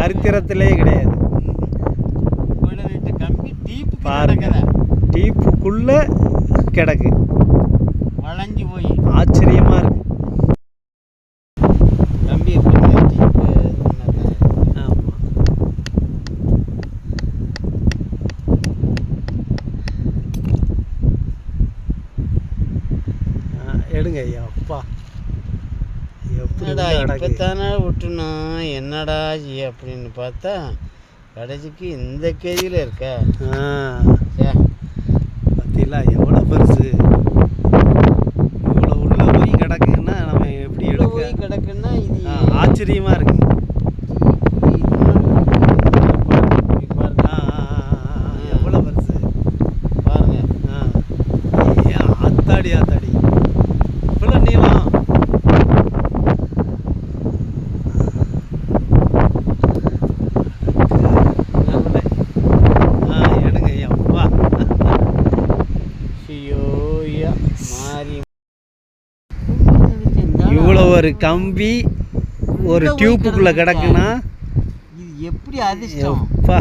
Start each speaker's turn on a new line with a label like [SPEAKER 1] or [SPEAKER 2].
[SPEAKER 1] சரித்திரத்திலே கிடையாது.
[SPEAKER 2] கம்பி டீப்பு
[SPEAKER 1] பாருங்க, டீப்புக்குள்ள கிடக்கு.
[SPEAKER 2] வளைஞ்சு போய்
[SPEAKER 1] ஆச்சரியமா இருக்கு.
[SPEAKER 2] கம்பியை போட்டு டீப்பு.
[SPEAKER 1] ஆமாம், எடுங்க ஐயா. அப்பா
[SPEAKER 2] என்னடா இப்போத்தானே விட்டுணும், என்னடா அப்படின்னு பார்த்தா கடைசிக்கு இந்த கேஜியில் இருக்கா.
[SPEAKER 1] பார்த்தீங்களா எவ்வளோ பெருசு. இவ்வளோ உள்ள போய் கிடக்குன்னா நம்ம எப்படி
[SPEAKER 2] போய் கிடக்குன்னா இது
[SPEAKER 1] ஆச்சரியமாக இருக்கு. எவ்வளோ பெருசு
[SPEAKER 2] பாருங்க.
[SPEAKER 1] ஆத்தாடி ஆத்தாடி இவ்வளோ நீளம். எடுங்க ஐயா. அப்பா இவ்வளோ ஒரு கம்பி ஒரு டியூப்புக்குள்ளே கிடக்குன்னா
[SPEAKER 2] இது எப்படி அதிர்ஷ்டம்.
[SPEAKER 1] அப்பா